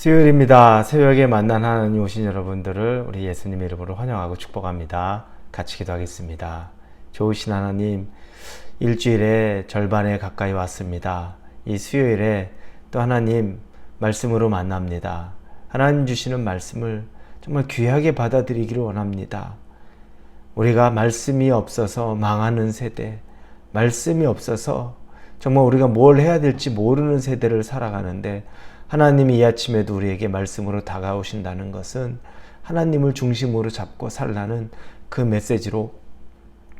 수요일입니다. 새벽에 만난 하나님 오신 여러분들을 우리 예수님의 이름으로 환영하고 축복합니다. 같이 기도하겠습니다. 좋으신 하나님, 일주일의 절반에 가까이 왔습니다. 이 수요일에 또 하나님 말씀으로 만납니다. 하나님 주시는 말씀을 정말 귀하게 받아들이기를 원합니다. 우리가 말씀이 없어서 망하는 세대, 말씀이 없어서 정말 우리가 뭘 해야 될지 모르는 세대를 살아가는데, 하나님이 이 아침에도 우리에게 말씀으로 다가오신다는 것은 하나님을 중심으로 잡고 살라는 그 메시지로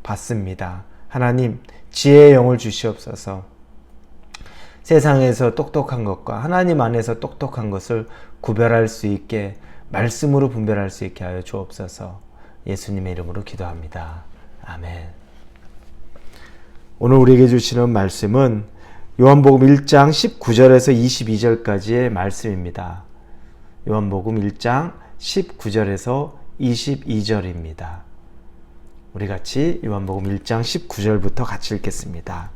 받습니다. 하나님, 지혜의 영을 주시옵소서. 세상에서 똑똑한 것과 하나님 안에서 똑똑한 것을 구별할 수 있게, 말씀으로 분별할 수 있게 하여 주옵소서. 예수님의 이름으로 기도합니다. 아멘. 오늘 우리에게 주시는 말씀은 요한복음 1장 19절에서 22절까지의 말씀입니다. 요한복음 1장 19절에서 22절입니다. 우리 같이 요한복음 1장 19절부터 같이 읽겠습니다.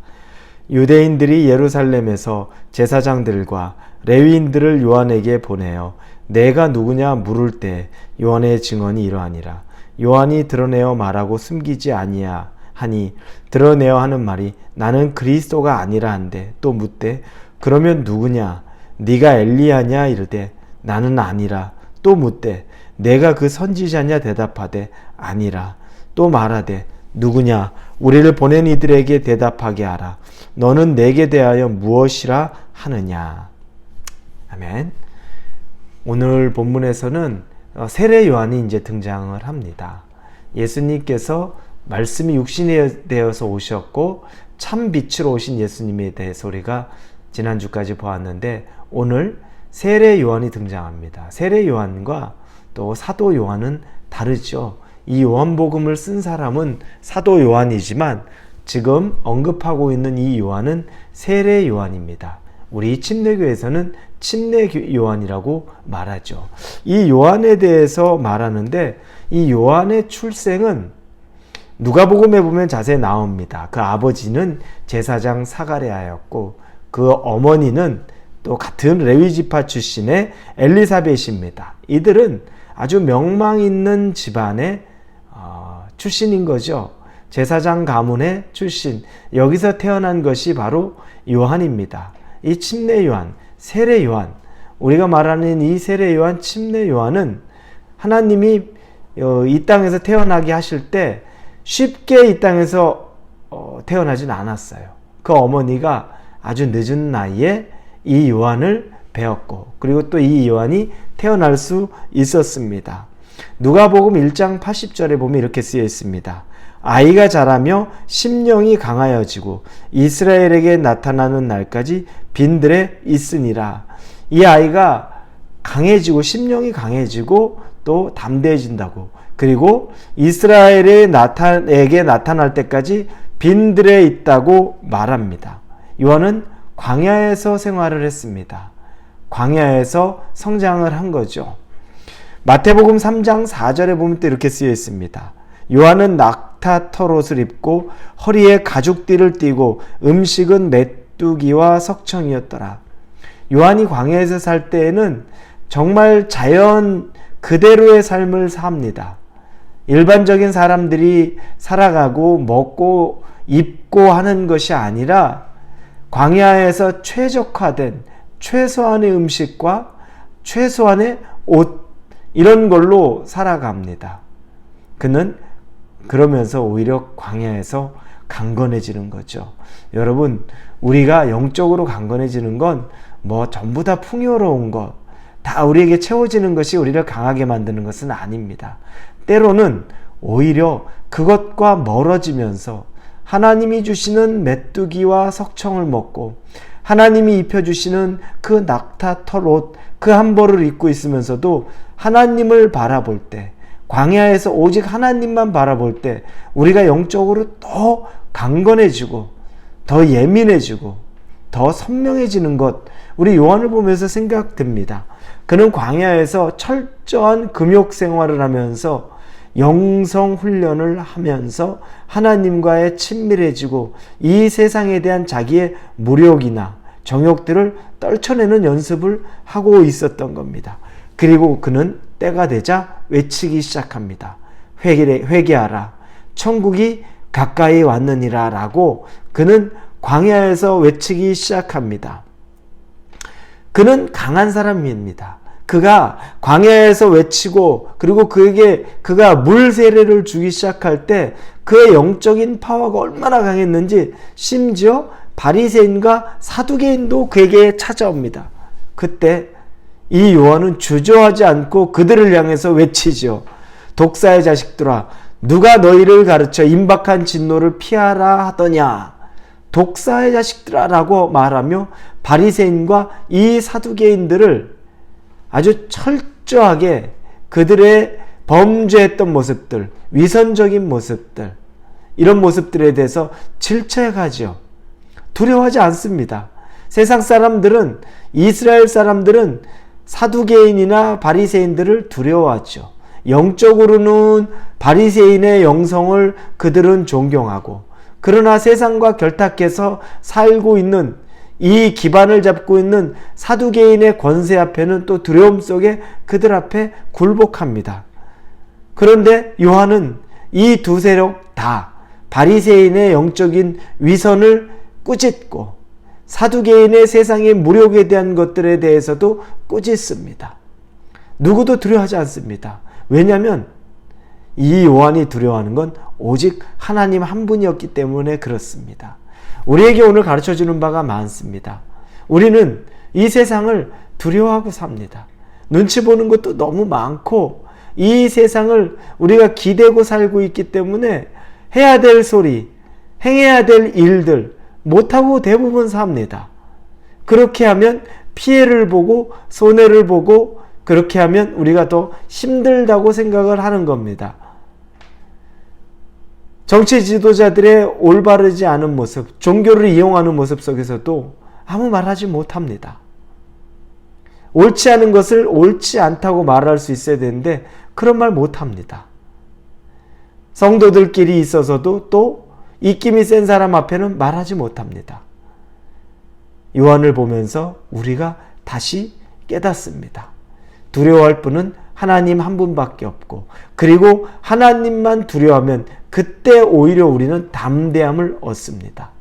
유대인들이 예루살렘에서 제사장들과 레위인들을 요한에게 보내어 내가 누구냐 물을 때 요한의 증언이 이러하니라. 요한이 드러내어 말하고 숨기지 아니하 하니 드러내어 하는 말이 나는 그리스도가 아니라 한데, 또 묻되 그러면 누구냐 네가 엘리야냐 이르되 나는 아니라. 또 묻되 내가 그 선지자냐 대답하되 아니라. 또 말하되 누구냐 우리를 보낸 이들에게 대답하게 하라. 너는 내게 대하여 무엇이라 하느냐. 아멘. 오늘 본문에서는 세례 요한이 이제 등장을 합니다. 예수님께서 말씀이 육신이 되어서 오셨고 참 빛으로 오신 예수님에 대해서 우리가 지난주까지 보았는데, 오늘 세례 요한이 등장합니다. 세례 요한과 또 사도 요한은 다르죠. 이 요한복음을 쓴 사람은 사도 요한이지만 지금 언급하고 있는 이 요한은 세례 요한입니다. 우리 침례교에서는 침례 요한이라고 말하죠. 이 요한에 대해서 말하는데, 이 요한의 출생은 누가복음에 보면 자세히 나옵니다. 그 아버지는 제사장 사가랴였고 그 어머니는 또 같은 레위 지파 출신의 엘리사벳입니다. 이들은 아주 명망 있는 집안의 출신인 거죠. 제사장 가문의 출신, 여기서 태어난 것이 바로 요한입니다. 이 침례 요한, 세례 요한, 우리가 말하는 이 세례 요한, 침례 요한은 하나님이 이 땅에서 태어나게 하실 때 쉽게 이 땅에서 태어나진 않았어요. 그 어머니가 아주 늦은 나이에 이 요한을 배웠고, 그리고 또 이 요한이 태어날 수 있었습니다. 누가복음 1장 80절에 보면 이렇게 쓰여 있습니다. 아이가 자라며 심령이 강하여지고 이스라엘에게 나타나는 날까지 빈들에 있으니라. 이 아이가 강해지고 심령이 강해지고 또 담대해진다고, 그리고 이스라엘에게 나타날 때까지 빈들에 있다고 말합니다. 요한은 광야에서 생활을 했습니다. 광야에서 성장을 한 거죠. 마태복음 3장 4절에 보면 또 이렇게 쓰여 있습니다. 요한은 낙타 털옷을 입고 허리에 가죽띠를 띠고 음식은 메뚜기와 석청이었더라. 요한이 광야에서 살 때에는 정말 자연 그대로의 삶을 삽니다. 일반적인 사람들이 살아가고 먹고 입고 하는 것이 아니라 광야에서 최적화된 최소한의 음식과 최소한의 옷, 이런 걸로 살아갑니다. 그는 그러면서 오히려 광야에서 강건해지는 거죠. 여러분, 우리가 영적으로 강건해지는 건 전부 다 풍요로운 것, 다 우리에게 채워지는 것이 우리를 강하게 만드는 것은 아닙니다. 때로는 오히려 그것과 멀어지면서 하나님이 주시는 메뚜기와 석청을 먹고 하나님이 입혀주시는 그 낙타 털옷, 그 한 벌을 입고 있으면서도 하나님을 바라볼 때, 광야에서 오직 하나님만 바라볼 때 우리가 영적으로 더 강건해지고 더 예민해지고 더 선명해지는 것, 우리 요한을 보면서 생각됩니다. 그는 광야에서 철저한 금욕 생활을 하면서 영성 훈련을 하면서 하나님과의 친밀해지고 이 세상에 대한 자기의 무력이나 정욕들을 떨쳐내는 연습을 하고 있었던 겁니다. 그리고 그는 때가 되자 외치기 시작합니다. 회개하라. 천국이 가까이 왔느니라 라고 그는 광야에서 외치기 시작합니다. 그는 강한 사람입니다. 그가 광야에서 외치고 그리고 그가 물 세례를 주기 시작할 때 그의 영적인 파워가 얼마나 강했는지 심지어 바리새인과 사두개인도 그에게 찾아옵니다. 그때 이 요한은 주저하지 않고 그들을 향해서 외치죠. 독사의 자식들아, 누가 너희를 가르쳐 임박한 진노를 피하라 하더냐. 독사의 자식들아 라고 말하며 바리새인과 이 사두개인들을 아주 철저하게 그들의 범죄했던 모습들, 위선적인 모습들, 이런 모습들에 대해서 질책하죠. 두려워하지 않습니다. 세상 사람들은, 이스라엘 사람들은 사두개인이나 바리새인들을 두려워하죠. 영적으로는 바리새인의 영성을 그들은 존경하고, 그러나 세상과 결탁해서 살고 있는 이 기반을 잡고 있는 사두개인의 권세 앞에는 또 두려움 속에 그들 앞에 굴복합니다. 그런데 요한은 이 두 세력 다 바리새인의 영적인 위선을 꾸짖고 사두개인의 세상의 무력에 대한 것들에 대해서도 꾸짖습니다. 누구도 두려워하지 않습니다. 왜냐하면 이 요한이 두려워하는 건 오직 하나님 한 분이었기 때문에 그렇습니다. 우리에게 오늘 가르쳐주는 바가 많습니다. 우리는 이 세상을 두려워하고 삽니다. 눈치 보는 것도 너무 많고 이 세상을 우리가 기대고 살고 있기 때문에 해야 될 소리, 행해야 될 일들 못하고 대부분 삽니다. 그렇게 하면 피해를 보고 손해를 보고 그렇게 하면 우리가 더 힘들다고 생각을 하는 겁니다. 정치 지도자들의 올바르지 않은 모습, 종교를 이용하는 모습 속에서도 아무 말하지 못합니다. 옳지 않은 것을 옳지 않다고 말할 수 있어야 되는데 그런 말 못합니다. 성도들끼리 있어서도 또 입김이 센 사람 앞에는 말하지 못합니다. 요한을 보면서 우리가 다시 깨닫습니다. 두려워할 분은 하나님 한 분밖에 없고, 그리고 하나님만 두려워하면 그때 오히려 우리는 담대함을 얻습니다.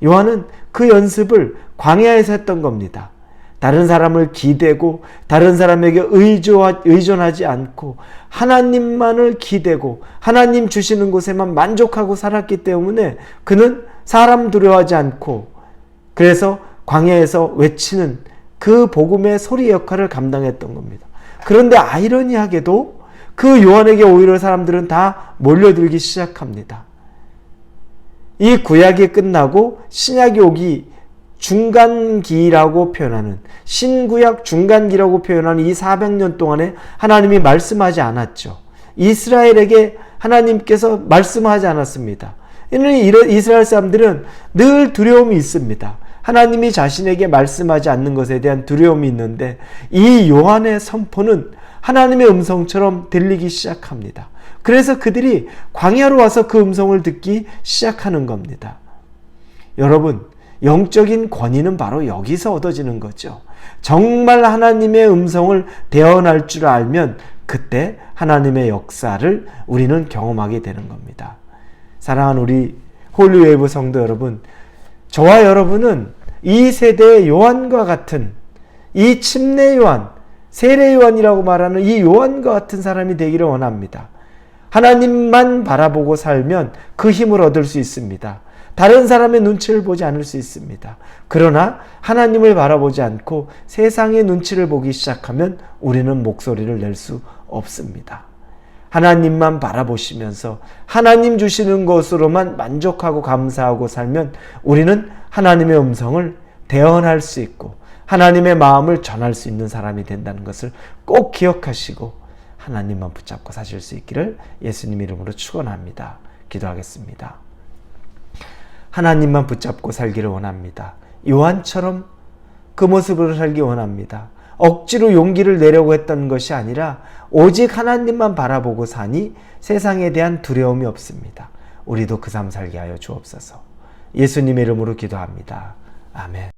요한은 그 연습을 광야에서 했던 겁니다. 다른 사람을 기대고 다른 사람에게 의존하지 않고 하나님만을 기대고 하나님 주시는 곳에만 만족하고 살았기 때문에 그는 사람 두려워하지 않고, 그래서 광야에서 외치는 그 복음의 소리 역할을 감당했던 겁니다. 그런데 아이러니하게도 그 요한에게 오히려 사람들은 다 몰려들기 시작합니다. 이 구약이 끝나고 신약이 오기 중간기라고 표현하는, 신구약 중간기라고 표현하는 이 400년 동안에 하나님이 말씀하지 않았죠. 이스라엘에게 하나님께서 말씀하지 않았습니다. 이스라엘 사람들은 늘 두려움이 있습니다. 하나님이 자신에게 말씀하지 않는 것에 대한 두려움이 있는데 이 요한의 선포는 하나님의 음성처럼 들리기 시작합니다. 그래서 그들이 광야로 와서 그 음성을 듣기 시작하는 겁니다. 여러분, 영적인 권위는 바로 여기서 얻어지는 거죠. 정말 하나님의 음성을 대언할 줄 알면 그때 하나님의 역사를 우리는 경험하게 되는 겁니다. 사랑하는 우리 홀리웨이브 성도 여러분, 저와 여러분은 이 세대의 요한과 같은, 이 침례 요한, 세례 요한이라고 말하는 이 요한과 같은 사람이 되기를 원합니다. 하나님만 바라보고 살면 그 힘을 얻을 수 있습니다. 다른 사람의 눈치를 보지 않을 수 있습니다. 그러나 하나님을 바라보지 않고 세상의 눈치를 보기 시작하면 우리는 목소리를 낼 수 없습니다. 하나님만 바라보시면서 하나님 주시는 것으로만 만족하고 감사하고 살면 우리는 하나님의 음성을 대언할 수 있고 하나님의 마음을 전할 수 있는 사람이 된다는 것을 꼭 기억하시고 하나님만 붙잡고 사실 수 있기를 예수님 이름으로 축원합니다. 기도하겠습니다. 하나님만 붙잡고 살기를 원합니다. 요한처럼 그 모습으로 살기 원합니다. 억지로 용기를 내려고 했던 것이 아니라 오직 하나님만 바라보고 사니 세상에 대한 두려움이 없습니다. 우리도 그 삶 살게 하여 주옵소서. 예수님의 이름으로 기도합니다. 아멘.